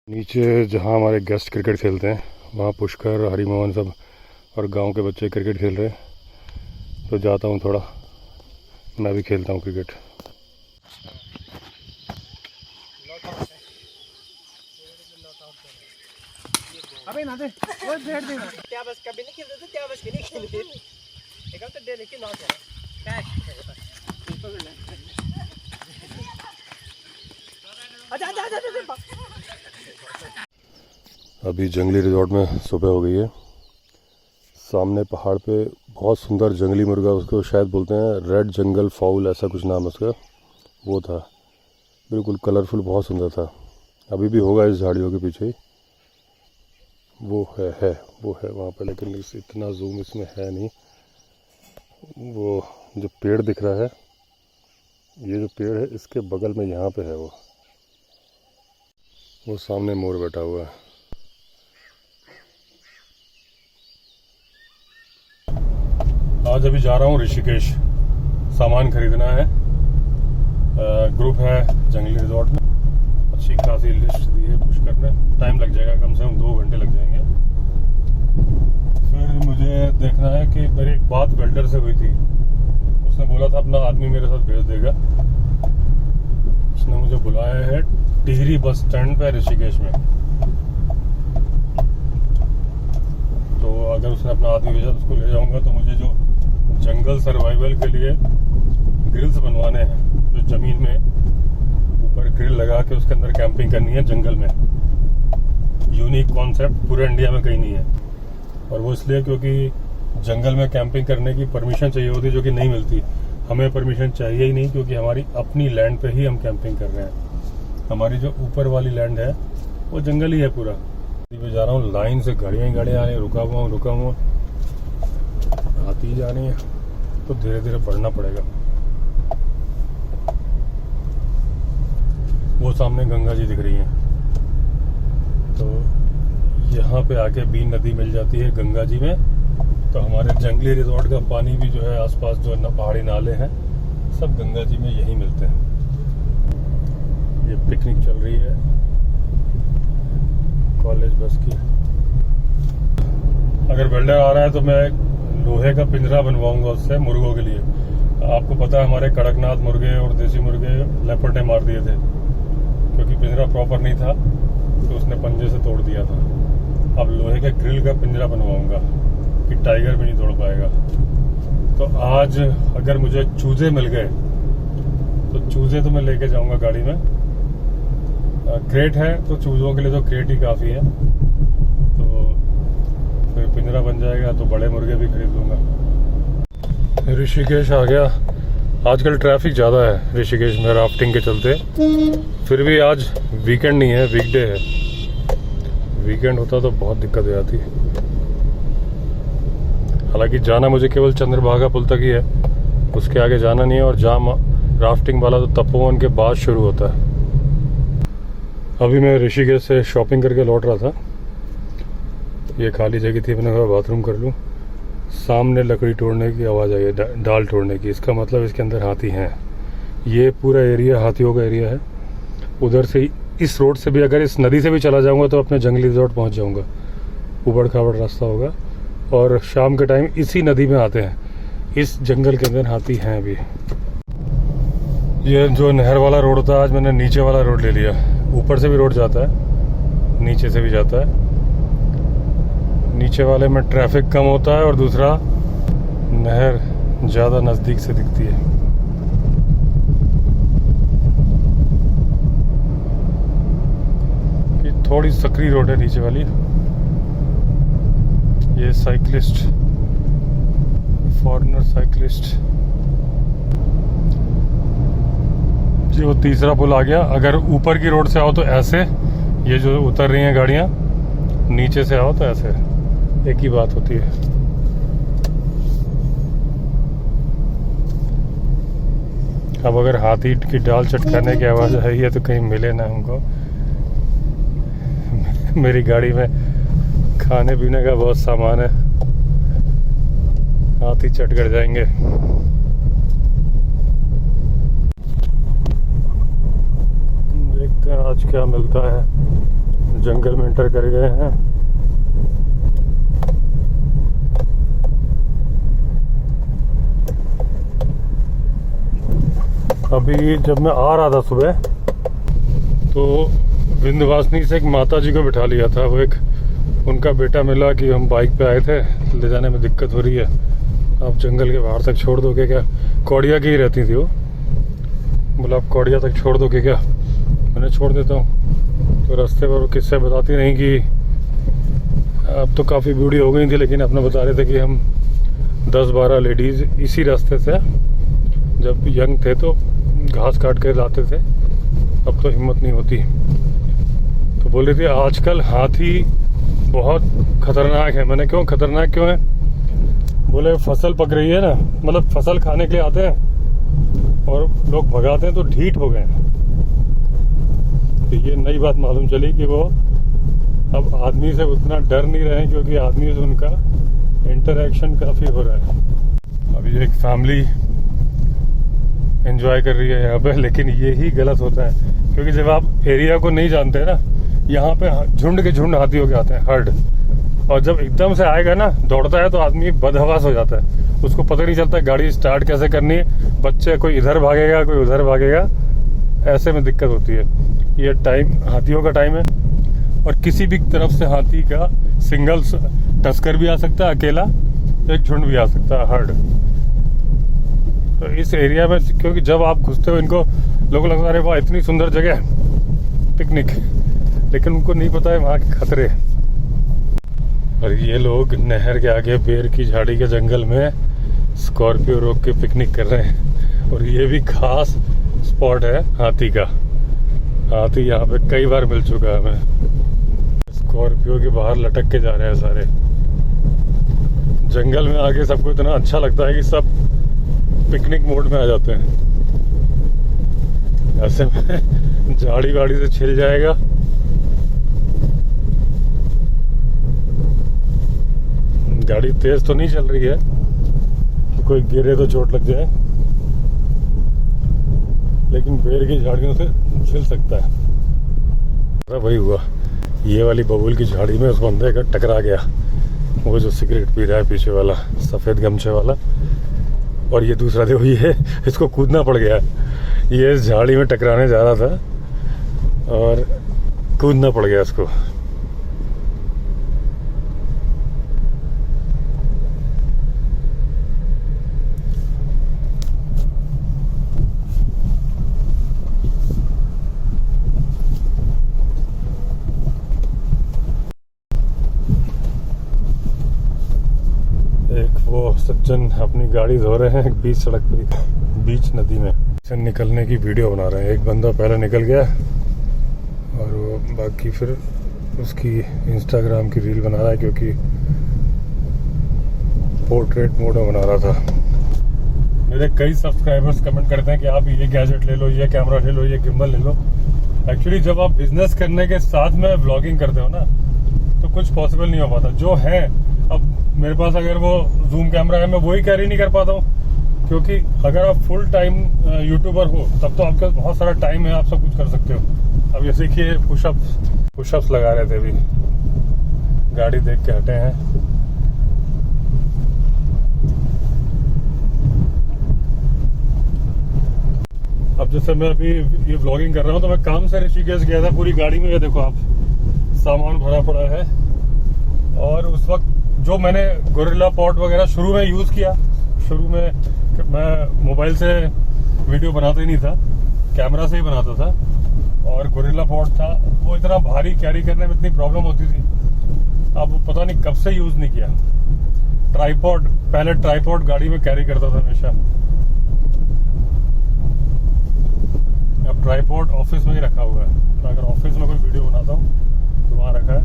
नीचे जहाँ हमारे गेस्ट क्रिकेट खेलते हैं वहाँ पुष्कर, हरिमोहन सब और गांव के बच्चे क्रिकेट खेल रहे हैं, तो जाता हूँ थोड़ा, मैं भी खेलता हूँ क्रिकेट। अबे ना दे वो भेड़ दे ना क्या बस कभी नहीं खेलते थे, क्या बस नहीं खेलते एकदम तो दे लेके नॉट है आजा आजा आजा। अभी जंगली रिजॉर्ट में सुबह हो गई है। सामने पहाड़ पे बहुत सुंदर जंगली मुर्गा, उसको शायद बोलते हैं रेड जंगल फाउल, ऐसा कुछ नाम है उसका, वो था। बिल्कुल कलरफुल, बहुत सुंदर था। अभी भी होगा इस झाड़ियों के पीछे ही। वो है वहाँ पे, लेकिन इतना जूम इसमें है नहीं। वो जो पेड़ दिख रहा है, ये जो पेड़ है इसके बगल में यहाँ पे है वो सामने मोर बैठा हुआ है। आज अभी जा रहा हूँ ऋषिकेश, सामान खरीदना है। ग्रुप है जंगली रिजॉर्ट में, अच्छी खासी लिस्ट दी है पुष्कर ने। टाइम लग जाएगा, कम से कम 2 घंटे लग जाएंगे। फिर मुझे देखना है कि मेरी एक बात वेल्डर से हुई थी, उसने बोला था अपना आदमी मेरे साथ भेज देगा। उसने मुझे बुलाया है टिहरी बस स्टैंड पे ऋषिकेश में। तो अगर उसने अपना आदमी भेजा तो उसको ले जाऊंगा। तो मुझे जो जंगल सर्वाइवल के लिए ग्रिल्स बनवाने हैं, जो जमीन में ऊपर ग्रिल लगा के उसके अंदर कैंपिंग करनी है जंगल में। यूनिक कॉन्सेप्ट पूरे इंडिया में कहीं नहीं है। और वो इसलिए क्योंकि जंगल में कैंपिंग करने की परमिशन चाहिए होती, जो कि नहीं मिलती। हमें परमिशन चाहिए ही नहीं, क्योंकि हमारी अपनी लैंड पे ही हम कैंपिंग कर रहे हैं। हमारी जो ऊपर वाली लैंड है वो जंगल ही है पूरा। मैं जा रहा हूँ, लाइन से गाड़ियाँ आ रही, रुका हुआ आती जा रही है, तो धीरे धीरे बढ़ना पड़ेगा। वो सामने गंगा जी दिख रही है, तो यहाँ पे आके बीन नदी मिल जाती है गंगा जी में। तो हमारे जंगली रिजॉर्ट का पानी भी जो है, आसपास जो पहाड़ी नाले हैं, सब गंगा जी में यही मिलते हैं। ये पिकनिक चल रही है कॉलेज बस की। अगर वेल्डर आ रहा है तो मैं लोहे का पिंजरा बनवाऊंगा उससे मुर्गों के लिए। आपको पता है हमारे कड़कनाथ मुर्गे और देसी मुर्गे लेपर्ड ने मार दिए थे, क्योंकि पिंजरा प्रॉपर नहीं था, तो उसने पंजे से तोड़ दिया था। अब लोहे के ग्रिल का पिंजरा बनवाऊंगा कि टाइगर भी नहीं तोड़ पाएगा। तो आज अगर मुझे चूजे मिल गए तो चूजे तो मैं लेके जाऊंगा गाड़ी में। क्रेट है तो चूजों के लिए तो क्रेट ही काफ़ी है। तो फिर पिंजरा बन जाएगा तो बड़े मुर्गे भी खरीद लूँगा। ऋषिकेश आ गया। आजकल ट्रैफिक ज़्यादा है ऋषिकेश में राफ्टिंग के चलते। फिर भी आज वीकेंड नहीं है, वीकडे है। वीकेंड होता तो बहुत दिक्कत हो जाती। हालांकि जाना मुझे केवल चंद्रभागा पुल तक ही है, उसके आगे जाना नहीं है। और जाम राफ्टिंग वाला तो तपोवन के बाद शुरू होता है। अभी मैं ऋषिकेश से शॉपिंग करके लौट रहा था। ये खाली जगह थी, मैंने कहा बाथरूम कर लूँ। सामने लकड़ी तोड़ने की आवाज़ आई है, डाल तोड़ने की। इसका मतलब इसके अंदर हाथी हैं। ये पूरा एरिया हाथियों का एरिया है। उधर से इस रोड से भी, अगर इस नदी से भी चला जाऊंगा तो अपने जंगली रिजॉर्ट पहुंच जाऊंगा। उबड़ खाबड़ रास्ता होगा, और शाम के टाइम इसी नदी में आते हैं। इस जंगल के अंदर हाथी हैं अभी। ये जो नहर वाला रोड था, आज मैंने नीचे वाला रोड ले लिया। ऊपर से भी रोड जाता है, नीचे से भी जाता है। नीचे वाले में ट्रैफिक कम होता है, और दूसरा नहर ज़्यादा नज़दीक से दिखती है। ये थोड़ी सकरी रोड है नीचे वाली। ये साइकिलिस्ट, फॉरेनर साइकिलिस्ट। ये वो तीसरा पुल आ गया। अगर ऊपर की रोड से आओ तो ऐसे, ये जो उतर रही हैं गाड़ियाँ, नीचे से आओ तो ऐसे, एक ही बात होती है। अब अगर हाथी की डाल चटकाने की आवाज़ आई है तो कहीं मिले ना हमको। मेरी गाड़ी में खाने पीने का बहुत सामान है, हाथी चट कर जाएंगे। देखते हैं आज क्या मिलता है जंगल में एंटर कर गए हैं। अभी जब मैं आ रहा था सुबह तो विंध्यवासिनी से एक माता जी को बिठा लिया था। वो एक उनका बेटा मिला कि हम बाइक पे आए थे, ले जाने में दिक्कत हो रही है, आप जंगल के बाहर तक छोड़ दोगे क्या? कौड़िया की ही रहती थी वो, बोला आप कौड़िया तक छोड़ दोगे क्या? मैंने छोड़ देता हूँ। तो रास्ते पर किस्से बताती नहीं कि अब तो काफ़ी बूढ़ी हो गई थी, लेकिन अपना बता रहे थे कि हम 10-12 लेडीज़ इसी रास्ते से जब यंग थे तो घास काट के लाते थे, अब तो हिम्मत नहीं होती। तो बोल रही थी आजकल हाथी बहुत खतरनाक है। मैंने क्यों खतरनाक क्यों है? बोले फसल पक रही है ना, मतलब फसल खाने के लिए आते हैं और लोग भगाते हैं तो ढीठ हो गए हैं। तो ये नई बात मालूम चली कि वो अब आदमी से उतना डर नहीं रहे, क्योंकि आदमी से उनका इंटरेक्शन काफ़ी हो रहा है। अभी एक फैमिली एंजॉय कर रही है यहाँ पे, लेकिन यही गलत होता है, क्योंकि जब आप एरिया को नहीं जानते ना, यहाँ पे झुंड के झुंड हाथी होके आते हैं, हर्ड। और जब एकदम से आएगा ना, दौड़ता है तो आदमी बदहवास हो जाता है, उसको पता नहीं चलता गाड़ी स्टार्ट कैसे करनी है। बच्चे कोई इधर भागेगा कोई उधर भागेगा, ऐसे में दिक्कत होती है। ये टाइम हाथियों का टाइम है, और किसी भी तरफ से हाथी का सिंगल टस्कर भी आ सकता है, अकेला एक झुंड भी आ सकता है, हर्ड। तो इस एरिया में क्योंकि जब आप घुसते हो, इनको लोगों लगता है वाह इतनी सुंदर जगह पिकनिक, लेकिन उनको नहीं पता है वहाँ के खतरे। और ये लोग नहर के आगे बेर की झाड़ी के जंगल में स्कॉर्पियो रोक के पिकनिक कर रहे हैं। और ये भी खास स्पॉट है हाथी का। हाथी यहाँ पे कई बार मिल चुका है हमें। स्कॉर्पियो के बाहर लटक के जा रहे हैं सारे। जंगल में आके सबको इतना अच्छा लगता है कि सब पिकनिक मोड में आ जाते हैं। ऐसे में झाड़ी वाड़ी से छिल जाएगा। गाड़ी तेज तो नहीं चल रही है, तो कोई गिरे तो चोट लग जाए, लेकिन बेर की झाड़ियों से छिल सकता है। वही हुआ, ये वाली बबूल की झाड़ी में उस बंदे का टकरा गया, वो जो सिगरेट पी रहा है पीछे वाला सफेद गमछे वाला। और ये दूसरा देखो, ये इसको कूदना पड़ गया। ये इस झाड़ी में टकराने जा रहा था और कूदना पड़ गया इसको। सज्जन अपनी गाड़ी धो रहे हैं बीच सड़क पे, बीच नदी में से निकलने की वीडियो बना रहे हैं। एक बंदा पहले निकल गया और वो बाकी फिर उसकी इंस्टाग्राम की रील बना रहा है, क्योंकि पोर्ट्रेट मोड में बना रहा था। मेरे कई सब्सक्राइबर्स कमेंट करते हैं कि आप ये गैजेट ले लो, ये कैमरा ले लो, ये गिम्बल ले लो। एक्चुअली जब आप बिजनेस करने के साथ में व्लॉगिंग करते हो ना, तो कुछ पॉसिबल नहीं हो पाता। जो है, अब मेरे पास अगर वो जूम कैमरा है, मैं वही कैरी नहीं कर पाता हूँ, क्योंकि अगर आप फुल टाइम यूट्यूबर हो तब तो आपके पास बहुत सारा टाइम है, आप सब कुछ कर सकते हो। अब जैसे कि पुशअप्स लगा रहे थे, अभी गाड़ी देख के हटे हैं। अब जैसे मैं अभी ये व्लॉगिंग कर रहा हूँ, तो मैं काम से ऋषिकेश गया था, पूरी गाड़ी में ये देखो आप सामान भरा पड़ा है। और उस वक्त जो मैंने गोरिल्ला पॉड वगैरह शुरू में यूज किया, शुरू में मैं मोबाइल से वीडियो बनाता ही नहीं था, कैमरा से ही बनाता था। और गोरिल्ला पॉड था, वो इतना भारी कैरी करने में इतनी प्रॉब्लम होती थी, अब वो पता नहीं कब से यूज नहीं किया। ट्राइपॉड, पहले ट्राइपॉड गाड़ी में कैरी करता था हमेशा, अब ट्राइपॉड ऑफिस में ही रखा हुआ है। तो अगर ऑफिस में कोई वीडियो बनाता हूँ तो वहाँ रखा है।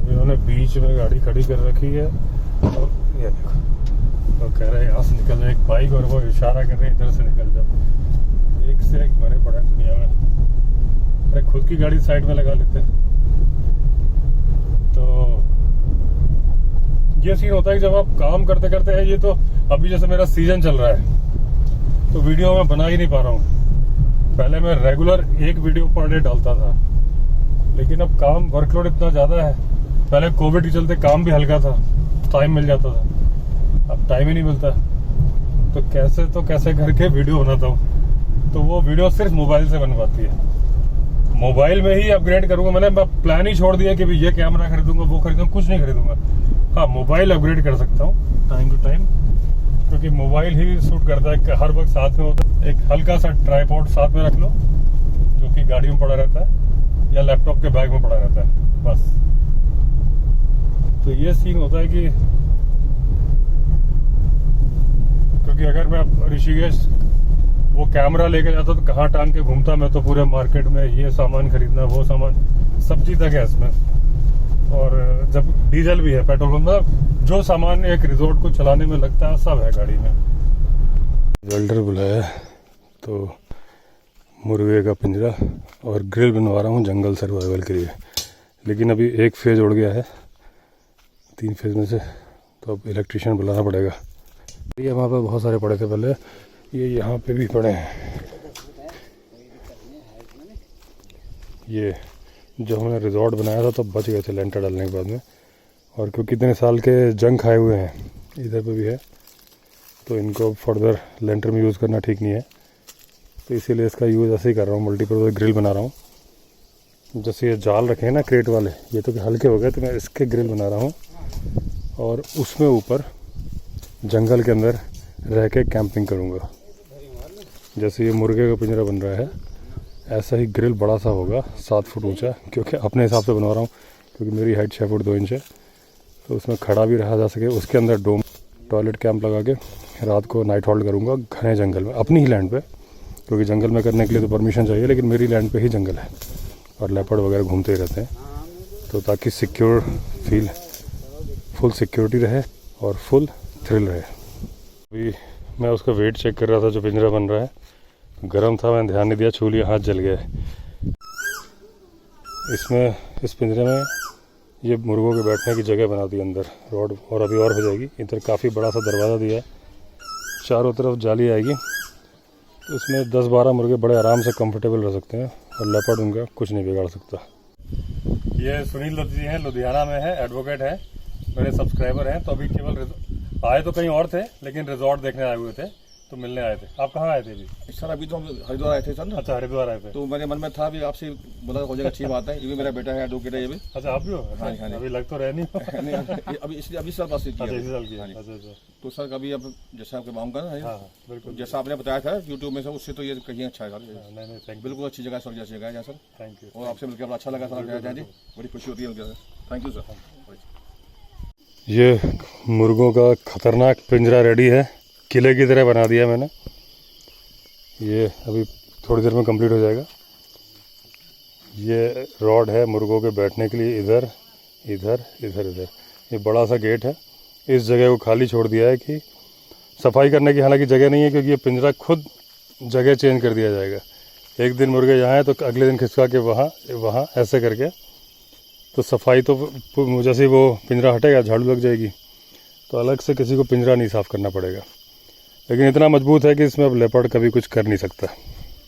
इन्होंने बीच में गाड़ी खड़ी कर रखी है और ये देखो, वो कह रहे हैं यहाँ से निकल जाए, एक बाइक, और वो इशारा कर रहे हैं इधर से निकल जाओ। एक से एक मरे पड़े हैं दुनिया में। अरे खुद की गाड़ी साइड में लगा लेते हैं। तो ये सीन होता है कि जब आप काम करते करते हैं, ये तो अभी जैसे मेरा सीजन चल रहा है, तो वीडियो मैं बना ही नहीं पा रहा हूँ। पहले मैं रेगुलर एक वीडियो पर डे डालता था, लेकिन अब काम वर्कलोड इतना ज़्यादा है। पहले कोविड के चलते काम भी हल्का था, टाइम मिल जाता था, अब टाइम ही नहीं मिलता। तो कैसे करके वीडियो बनाता हूँ। तो वो वीडियो सिर्फ मोबाइल से बन पाती है। मोबाइल में ही अपग्रेड करूंगा। मैंने प्लान ही छोड़ दिया कि भाई ये कैमरा खरीदूंगा, वो खरीदूंगा, कुछ नहीं खरीदूंगा। हाँ, मोबाइल अपग्रेड कर सकता हूँ टाइम टू टाइम, क्योंकि मोबाइल ही सूट करता है कि हर वक्त साथ में होता है। एक हल्का सा ट्राइपॉड साथ में रख लो, जो कि गाड़ी में पड़ा रहता है या लैपटॉप के बैग में पड़ा रहता है, बस। तो ये सीन होता है कि क्योंकि अगर मैं ऋषिकेश वो कैमरा लेके जाता तो कहाँ टांग के घूमता मैं, तो पूरे मार्केट में ये सामान खरीदना, वो सामान, सब चीज़ तक है इसमें। और जब डीजल भी है, पेट्रोल पंप, जो सामान एक रिजॉर्ट को चलाने में लगता है सब है गाड़ी में। वेल्डर बुलाया तो मुर्गे का पिंजरा और ग्रिल बनवा रहा हूँ जंगल सर्वाइवल के लिए। लेकिन अभी एक फेज उड़ गया है 3 फेज में से, तो अब इलेक्ट्रिशियन बुलाना पड़ेगा। ये वहाँ पे बहुत सारे पड़े थे पहले, ये यहाँ पे भी पड़े हैं। ये जो हमने रिजॉर्ट बनाया था तो बच गए थे लेंटर डालने के बाद में, और क्योंकि इतने साल के जंग खाए हुए हैं, इधर पे भी है, तो इनको फर्दर लेंटर में यूज़ करना ठीक नहीं है। तो इसीलिए इसका यूज़ ऐसे ही कर रहा हूँ, मल्टीपर्पज़ ग्रिल बना रहा हूँ। जैसे ये जाल रखे हैं ना क्रेट वाले, ये तो हल्के हो गए, तो मैं इसके ग्रिल बना रहा हूँ और उसमें ऊपर जंगल के अंदर रह के कैंपिंग करूँगा। जैसे ये मुर्गे का पिंजरा बन रहा है, ऐसा ही ग्रिल बड़ा सा होगा 7 फुट ऊंचा, क्योंकि अपने हिसाब से बनवा रहा हूँ, क्योंकि मेरी हाइट 6 फुट 2 इंच है। तो उसमें खड़ा भी रहा जा सके। उसके अंदर डोम टॉयलेट कैंप लगा के रात को नाइट होल्ड करूँगा घने जंगल में, अपनी ही लैंड पे, क्योंकि जंगल में करने के लिए तो परमिशन चाहिए, लेकिन मेरी लैंड पे ही जंगल है और लेपर्ड वगैरह घूमते ही रहते हैं। तो ताकि सिक्योर फील, फुल सिक्योरिटी रहे और फुल थ्रिल रहे। अभी मैं उसका वेट चेक कर रहा था, जो पिंजरा बन रहा है। गर्म था, मैंने ध्यान नहीं दिया, छू लिया, हाथ जल गया। इसमें इस पिंजरे में ये मुर्गों के बैठने की जगह बना दी अंदर रोड, और अभी और हो जाएगी। इधर काफ़ी बड़ा सा दरवाज़ा दिया है, चारों तरफ जाली आएगी, तो इसमें 10-12 मुर्गे बड़े आराम से कंफर्टेबल रह सकते हैं, और लेपर्ड उनका कुछ नहीं बिगाड़ सकता। ये सुनील दत्त जी हैं, लुधियाना में है, एडवोकेट हैं, मेरे सब्सक्राइबर हैं। तो अभी केवल आए तो कहीं और थे, लेकिन रिजॉर्ट देखने आए हुए थे, तो मिलने आए थे। आप कहाँ आए थे अभी? सर अभी तो हम हरिद्वार आए थे सर ना। अच्छा, हरिद्वार आए थे। तो मेरे मन में था भी आपसे बोला हो जाएगा, अच्छी बात है। ये भी मेरा बेटा है, एडवोकेट है ये भी। अच्छा, आप भी हो? हाँ, हाँ, अभी लग तो रहे नहीं। नहीं अभी इसलिए अभी साल पास किया। अच्छा, इसी साल की। हाँ जी। अच्छा अच्छा। तो सर कभी अब जैसा आपके मांग का ना, हाँ बिल्कुल, जैसा आपने बताया था यूट्यूब में, सर उससे तो ये कहीं अच्छा है सर। नहीं नहीं, थैंक यू, बिल्कुल अच्छी जगह सर, जैसी जगह है सर। Thank you. और आपसे मिलकर बड़ा अच्छा लगा सर जी, बड़ी खुशी होती है मुझे। Thank you sir. ये मुर्गों का खतरनाक पिंजरा रेडी है, किले की तरह बना दिया मैंने। ये अभी थोड़ी देर में कंप्लीट हो जाएगा। ये रॉड है मुर्गों के बैठने के लिए, इधर इधर इधर इधर। ये बड़ा सा गेट है, इस जगह को खाली छोड़ दिया है कि सफाई करने की हालांकि जगह नहीं है, क्योंकि ये पिंजरा खुद जगह चेंज कर दिया जाएगा। एक दिन मुर्गे यहाँ है तो अगले दिन खिसका के वहाँ ऐसे करके, तो सफाई तो जैसे ही वो पिंजरा हटेगा झाड़ू लग जाएगी, तो अलग से किसी को पिंजरा नहीं साफ़ करना पड़ेगा। लेकिन इतना मजबूत है कि इसमें अब लेपर्ड कभी कुछ कर नहीं सकता।